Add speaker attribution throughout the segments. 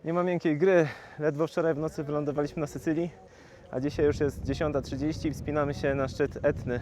Speaker 1: Nie ma miękkiej gry. Ledwo wczoraj w nocy wylądowaliśmy na Sycylii, a dzisiaj już jest 10:30 i wspinamy się na szczyt Etny.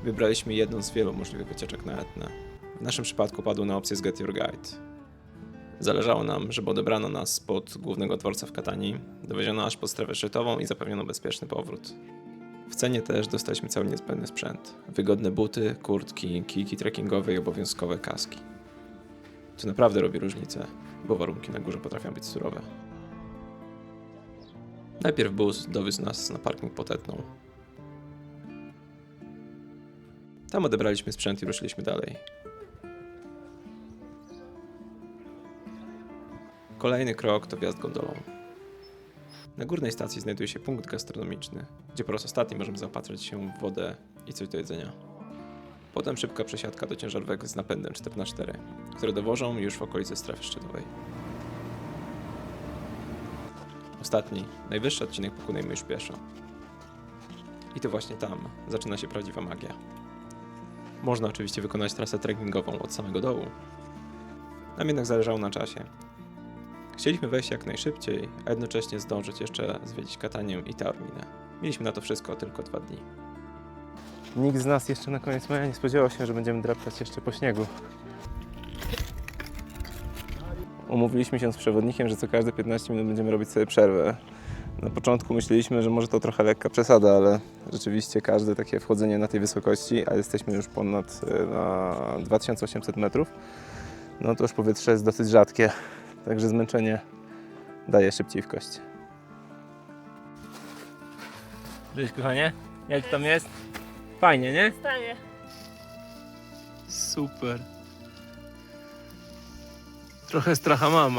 Speaker 2: Wybraliśmy jedną z wielu możliwych wycieczek na Etnę. W naszym przypadku padło na opcję z Get Your Guide. Zależało nam, żeby odebrano nas spod głównego dworca w Katanii, dowieziono aż pod strefę szczytową i zapewniono bezpieczny powrót. W cenie też dostaliśmy cały niezbędny sprzęt. Wygodne buty, kurtki, kijki trekkingowe i obowiązkowe kaski. To naprawdę robi różnicę, bo warunki na górze potrafią być surowe. Najpierw bus dowiózł nas na parking pod Etną. Tam odebraliśmy sprzęt i ruszyliśmy dalej. Kolejny krok to wjazd gondolą. Na górnej stacji znajduje się punkt gastronomiczny, gdzie po raz ostatni możemy zaopatrzyć się w wodę i coś do jedzenia. Potem szybka przesiadka do ciężarówek z napędem 4x4, które dowożą już w okolicy strefy szczytowej. Ostatni, najwyższy odcinek pokonujemy już pieszo. I to właśnie tam zaczyna się prawdziwa magia. Można oczywiście wykonać trasę trekkingową od samego dołu. Nam jednak zależało na czasie. Chcieliśmy wejść jak najszybciej, a jednocześnie zdążyć jeszcze zwiedzić Katanię i Taorminę. Mieliśmy na to wszystko tylko 2 dni.
Speaker 1: Nikt z nas jeszcze na koniec maja nie spodziewał się, że będziemy drapać jeszcze po śniegu. Umówiliśmy się z przewodnikiem, że co każde 15 minut będziemy robić sobie przerwę. Na początku myśleliśmy, że może to trochę lekka przesada, ale rzeczywiście każde takie wchodzenie na tej wysokości, a jesteśmy już ponad na 2800 metrów, no to już powietrze jest dosyć rzadkie, także zmęczenie daje szybciej w kości. Cześć kochanie, jak tam jest? Fajnie, nie?
Speaker 3: Staję.
Speaker 1: Super. Trochę stracha mam,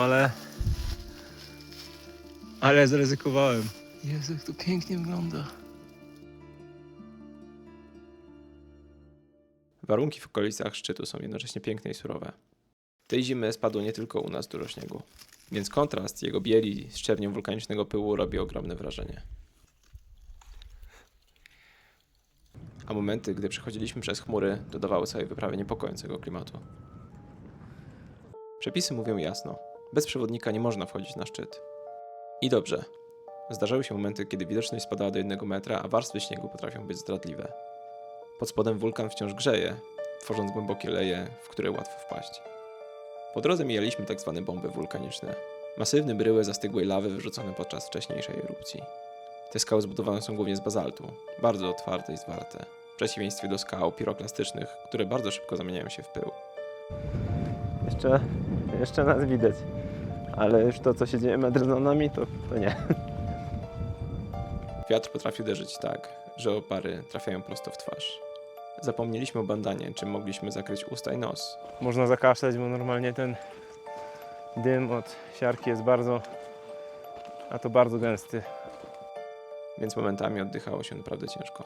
Speaker 1: ale zaryzykowałem. Jezu, jak to pięknie wygląda.
Speaker 2: Warunki w okolicach szczytu są jednocześnie piękne i surowe. Tej zimy spadło nie tylko u nas dużo śniegu, więc kontrast jego bieli z czernią wulkanicznego pyłu robi ogromne wrażenie. A momenty, gdy przechodziliśmy przez chmury, dodawały całej wyprawie niepokojącego klimatu. Przepisy mówią jasno, bez przewodnika nie można wchodzić na szczyt. I dobrze. Zdarzały się momenty, kiedy widoczność spadała do 1 metra, a warstwy śniegu potrafią być zdradliwe. Pod spodem wulkan wciąż grzeje, tworząc głębokie leje, w które łatwo wpaść. Po drodze mijaliśmy tzw. bomby wulkaniczne. Masywne bryły zastygłej lawy wyrzucone podczas wcześniejszej erupcji. Te skały zbudowane są głównie z bazaltu, bardzo twarde i zwarte, w przeciwieństwie do skał piroklastycznych, które bardzo szybko zamieniają się w pył.
Speaker 1: Jeszcze nas widać, ale już to, co się dzieje metr za nami, to nie.
Speaker 2: Wiatr potrafi uderzyć tak, że opary trafiają prosto w twarz. Zapomnieliśmy o bandanie, czym mogliśmy zakryć usta i nos.
Speaker 1: Można zakaszleć, bo normalnie ten dym od siarki jest bardzo gęsty.
Speaker 2: Więc momentami oddychało się naprawdę ciężko.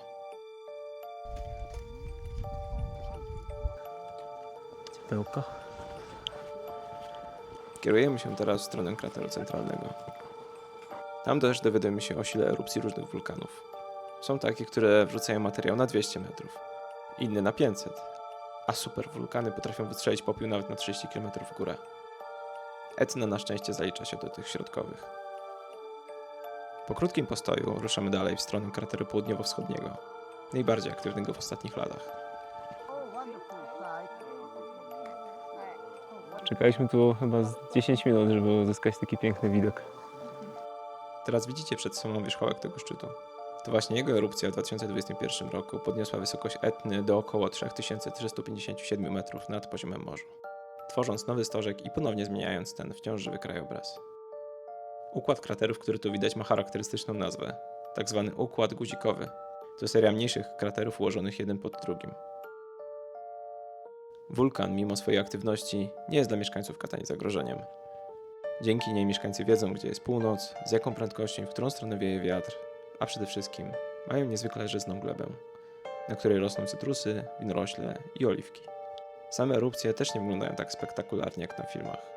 Speaker 1: Ciepełko.
Speaker 2: Kierujemy się teraz w stronę krateru centralnego. Tam też dowiadujemy się o sile erupcji różnych wulkanów. Są takie, które wrzucają materiał na 200 metrów, inne na 500, a superwulkany potrafią wystrzelić popiół nawet na 30 km w górę. Etna na szczęście zalicza się do tych środkowych. Po krótkim postoju ruszamy dalej w stronę krateru południowo-wschodniego, najbardziej aktywnego w ostatnich latach.
Speaker 1: Czekaliśmy tu chyba z 10 minut, żeby uzyskać taki piękny widok.
Speaker 2: Teraz widzicie przed sobą wierzchołek tego szczytu. To właśnie jego erupcja w 2021 roku podniosła wysokość Etny do około 3357 metrów nad poziomem morza, tworząc nowy stożek i ponownie zmieniając ten wciąż żywy krajobraz. Układ kraterów, który tu widać, ma charakterystyczną nazwę, tak zwany układ guzikowy. To seria mniejszych kraterów ułożonych jeden pod drugim. Wulkan, mimo swojej aktywności, nie jest dla mieszkańców Katani zagrożeniem. Dzięki niej mieszkańcy wiedzą, gdzie jest północ, z jaką prędkością i w którą stronę wieje wiatr, a przede wszystkim mają niezwykle żyzną glebę, na której rosną cytrusy, winorośle i oliwki. Same erupcje też nie wyglądają tak spektakularnie jak na filmach.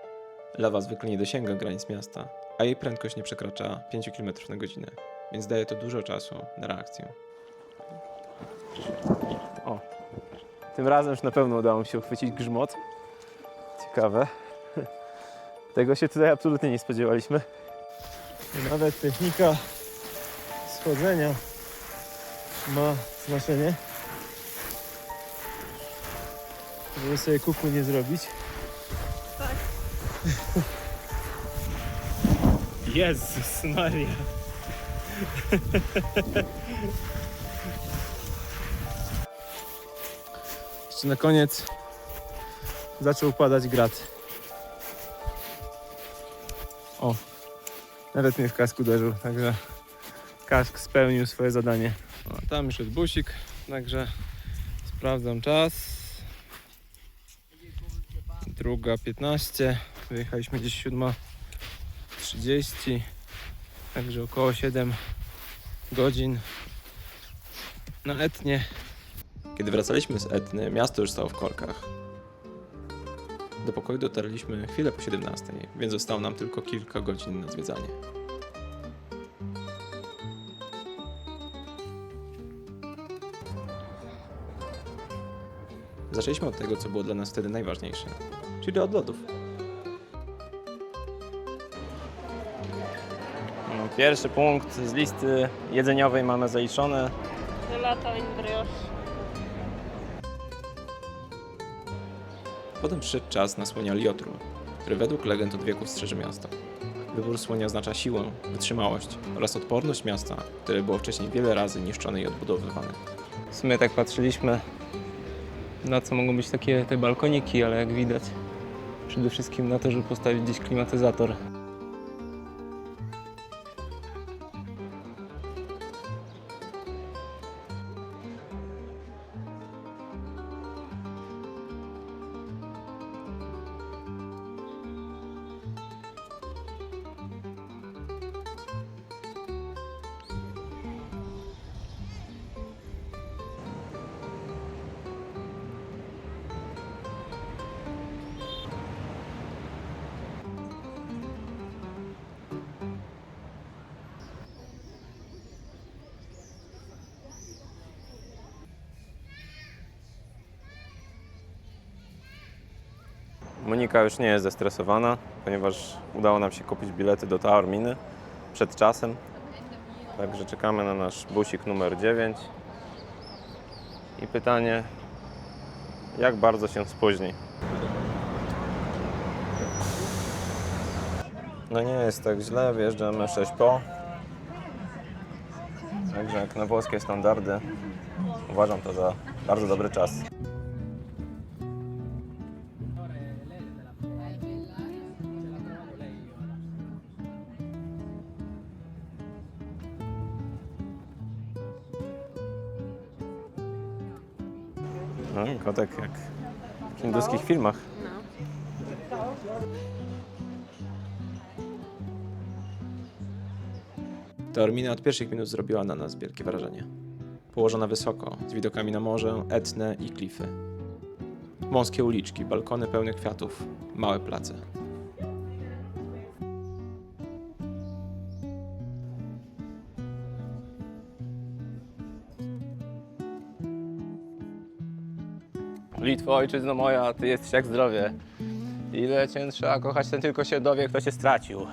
Speaker 2: Lawa zwykle nie dosięga granic miasta, a jej prędkość nie przekracza 5 km na godzinę, więc daje to dużo czasu na reakcję.
Speaker 1: O, tym razem już na pewno udało mi się uchwycić grzmot. Ciekawe. Tego się tutaj absolutnie nie spodziewaliśmy. Nawet technika schodzenia ma znaczenie, żeby sobie kuku nie zrobić. Tak. Jezus Maria. Jeszcze na koniec zaczął padać grat. O, nawet mnie w kask uderzył, także kask spełnił swoje zadanie. O, tam już jest busik, także sprawdzam czas. 2:15, wyjechaliśmy gdzieś 7:30, także około 7 godzin na Etnie.
Speaker 2: Kiedy wracaliśmy z Etny, miasto już stało w korkach. Do pokoju dotarliśmy chwilę po 17, więc zostało nam tylko kilka godzin na zwiedzanie. Zaczęliśmy od tego, co było dla nas wtedy najważniejsze, czyli od lodów.
Speaker 1: Pierwszy punkt z listy jedzeniowej mamy zaliczony.
Speaker 3: Gelato in brioche.
Speaker 2: Potem przyszedł czas na słonia Liotru, który według legend od wieków strzeże miasto. Wybór słonia oznacza siłę, wytrzymałość oraz odporność miasta, które było wcześniej wiele razy niszczone i odbudowywane.
Speaker 1: W sumie tak patrzyliśmy, na co mogą być takie te balkoniki, ale jak widać przede wszystkim na to, żeby postawić gdzieś klimatyzator. Monika już nie jest zestresowana, ponieważ udało nam się kupić bilety do Taorminy przed czasem. Także czekamy na nasz busik numer 9. I pytanie, jak bardzo się spóźni? No nie jest tak źle, wjeżdżamy 6 po. Także jak na włoskie standardy uważam to za bardzo dobry czas. No i kotek jak w hinduskich filmach.
Speaker 2: Taormina od pierwszych minut zrobiła na nas wielkie wrażenie. Położona wysoko, z widokami na morze, Etnę i klify. Wąskie uliczki, balkony pełne kwiatów, małe place.
Speaker 1: Litwo, ojczyzno moja, ty jesteś jak zdrowie. Ile cię trzeba kochać, ten tylko się dowie, kto cię stracił.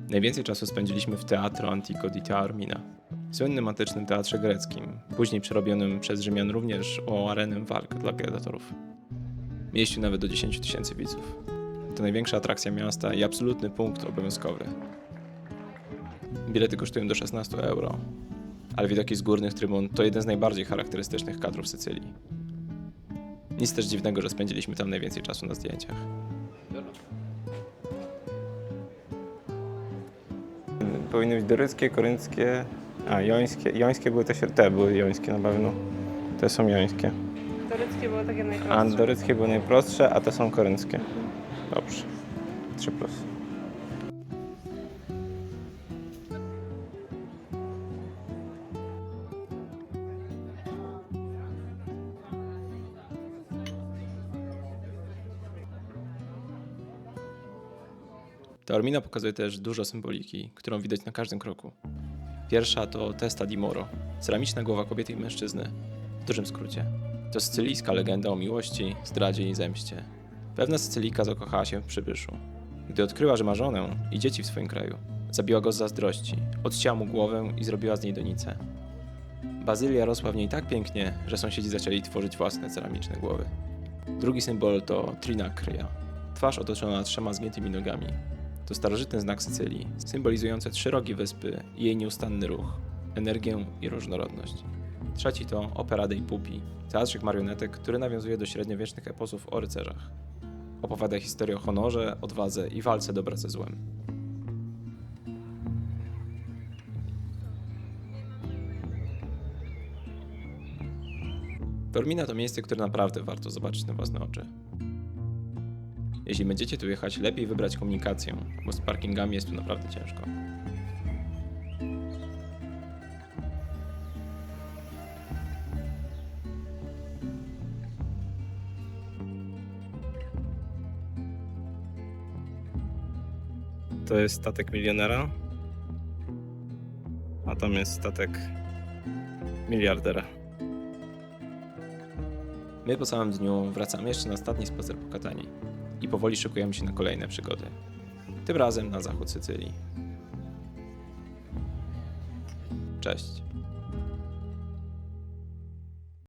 Speaker 2: Najwięcej czasu spędziliśmy w Teatro Antico di Taormina, słynnym antycznym teatrze greckim, później przerobionym przez Rzymian również o arenę walk dla gladiatorów. Mieścił nawet do 10 000 widzów. To największa atrakcja miasta i absolutny punkt obowiązkowy. Bilety kosztują do 16 euro, ale widoki z górnych trybun to jeden z najbardziej charakterystycznych kadrów Sycylii. Nic też dziwnego, że spędziliśmy tam najwięcej czasu na zdjęciach.
Speaker 1: Powinny być doryckie, korynckie, jońskie. Jońskie były te były jońskie na pewno. Te są jońskie.
Speaker 3: Tureckie było takie
Speaker 1: A
Speaker 3: najprostsze.
Speaker 1: doryckie były najprostsze, a te są korynckie. Dobrze. 3+.
Speaker 2: Taormina pokazuje też dużo symboliki, którą widać na każdym kroku. Pierwsza to Testa di Moro, ceramiczna głowa kobiety i mężczyzny. W dużym skrócie. To sycylijska legenda o miłości, zdradzie i zemście. Pewna Sycylijka zakochała się w przybyszu. Gdy odkryła, że ma żonę i dzieci w swoim kraju, zabiła go z zazdrości, odcięła mu głowę i zrobiła z niej donicę. Bazylia rosła w niej tak pięknie, że sąsiedzi zaczęli tworzyć własne ceramiczne głowy. Drugi symbol to Trinacria, twarz otoczona 3 zgiętymi nogami. To starożytny znak Sycylii, symbolizujący 3 rogi wyspy i jej nieustanny ruch, energię i różnorodność. Trzeci to Opera dei Pupi, teatrzyk marionetek, który nawiązuje do średniowiecznych eposów o rycerzach. Opowiada historię o honorze, odwadze i walce dobra ze złem. Taormina to miejsce, które naprawdę warto zobaczyć na własne oczy. Jeśli będziecie tu jechać, lepiej wybrać komunikację, bo z parkingami jest tu naprawdę ciężko.
Speaker 1: To jest statek milionera, a tam jest statek miliardera.
Speaker 2: My po całym dniu wracamy jeszcze na ostatni spacer po Katanii i powoli szykujemy się na kolejne przygody. Tym razem na zachód Sycylii. Cześć.